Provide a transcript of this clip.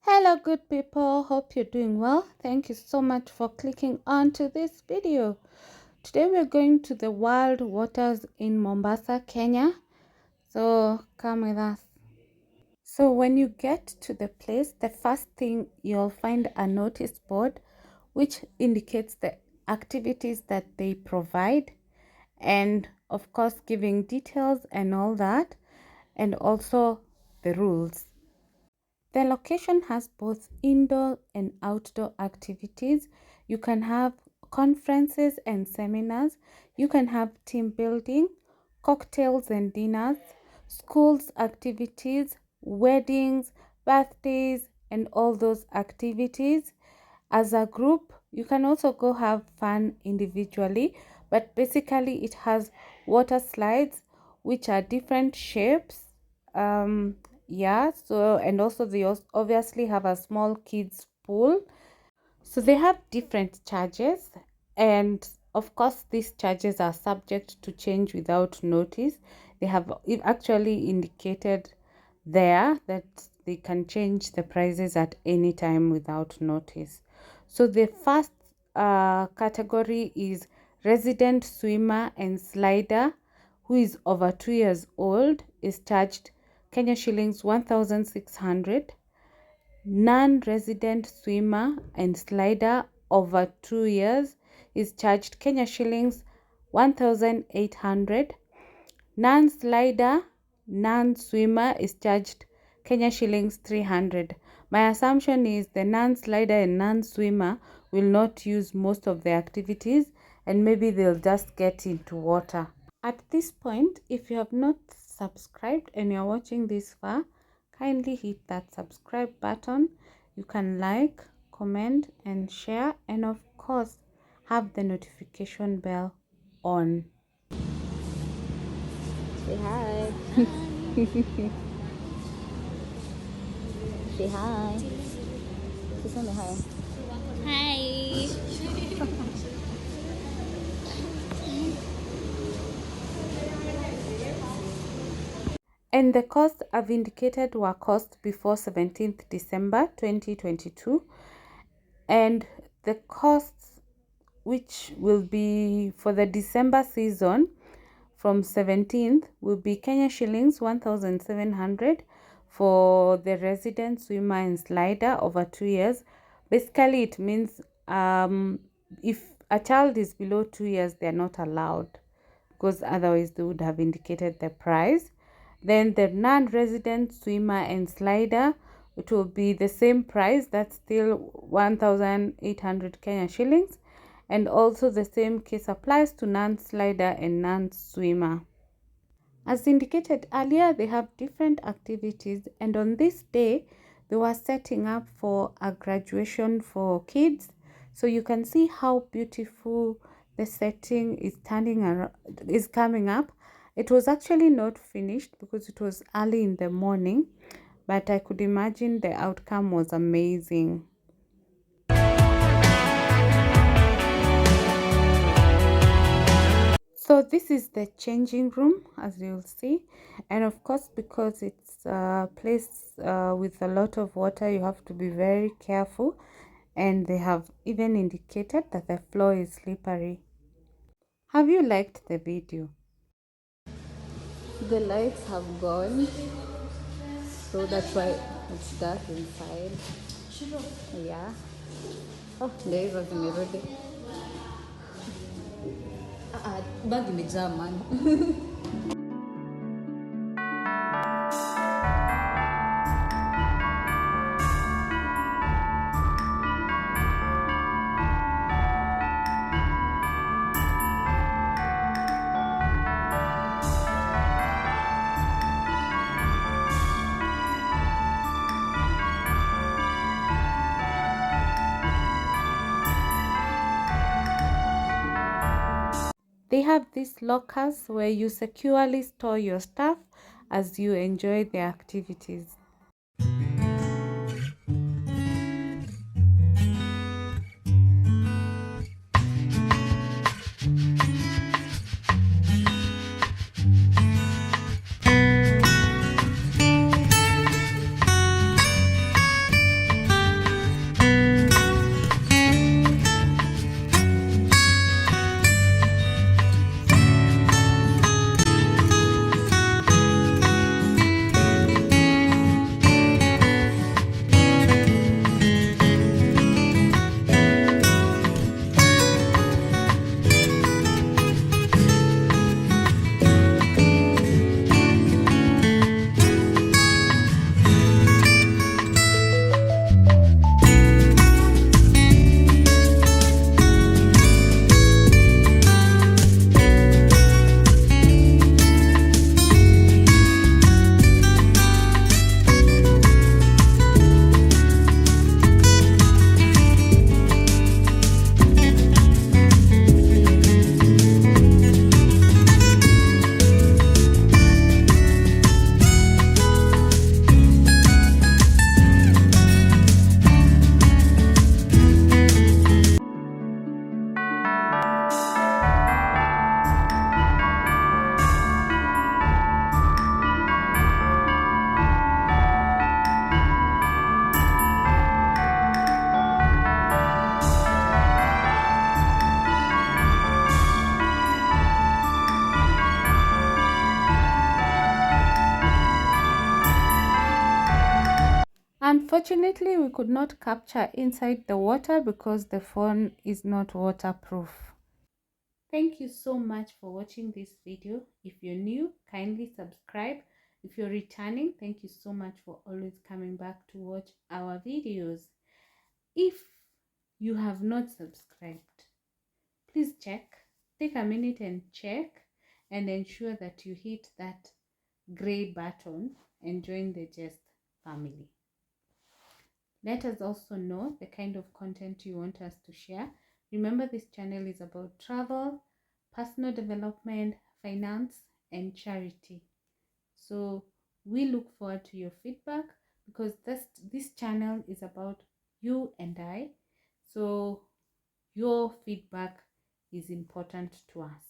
Hello good people, hope you're doing well. Thank you so much for clicking on to this video. Today we're going to the Wild Waters in Mombasa, Kenya. So come with us. So when you get to the place, the first thing you'll find a notice board which indicates the activities that they provide, and of course giving details and all that, and also the rules. The location has both indoor and outdoor activities. You can have conferences and seminars. You can have team building, cocktails and dinners, schools activities, weddings, birthdays, and all those activities. As a group, you can also go have fun individually, but basically it has water slides which are different shapes. Yeah, so and also they obviously have a small kids pool. So they have different charges, and of course these charges are subject to change without notice. They have actually indicated there that they can change the prices at any time without notice. So the first category is resident swimmer and slider who is over 2 years old is charged Kenya shillings 1,600. Non-resident swimmer and slider over 2 years is charged Kenya shillings 1,800. Non-slider, non-swimmer is charged Kenya shillings 300. My assumption is the non-slider and non-swimmer will not use most of the activities, and maybe they'll just get into water. At this point, if you have not subscribed and you're watching this far, kindly hit that subscribe button. You can like, comment, and share, and of course, have the notification bell on. Say hi. Say hi. Say hi. Hi. And the costs I've indicated were cost before 17th December 2022. And the costs which will be for the December season from 17th will be Kenya shillings 1,700 for the resident swimmer and slider over 2 years. Basically, it means if a child is below 2 years, they're not allowed, because otherwise they would have indicated the price. Then the non-resident swimmer and slider, it will be the same price. That's still 1,800 Kenya shillings. And also the same case applies to non-slider and non-swimmer. As indicated earlier, they have different activities, and on this day they were setting up for a graduation for kids. So you can see how beautiful the setting is coming up. It was actually not finished because it was early in the morning, but I could imagine the outcome was amazing. So this is the changing room, as you'll see, and of course because it's a place with a lot of water, you have to be very careful, and they have even indicated that the floor is slippery. Have you liked the video? The lights have gone, so that's why it's dark inside. Yeah. Oh, ndio hizo zimerudi. Bag imejaa man. They have these lockers where you securely store your stuff as you enjoy the activities. Unfortunately, we could not capture inside the water because the phone is not waterproof. Thank you so much for watching this video. If you're new, kindly subscribe. If you're returning, thank you so much for always coming back to watch our videos. If you have not subscribed, please take a minute and check, and ensure that you hit that gray button and join the Just family. Let us also know the kind of content you want us to share. Remember, this channel is about travel, personal development, finance, and charity. So we look forward to your feedback, because this channel is about you and I. So your feedback is important to us.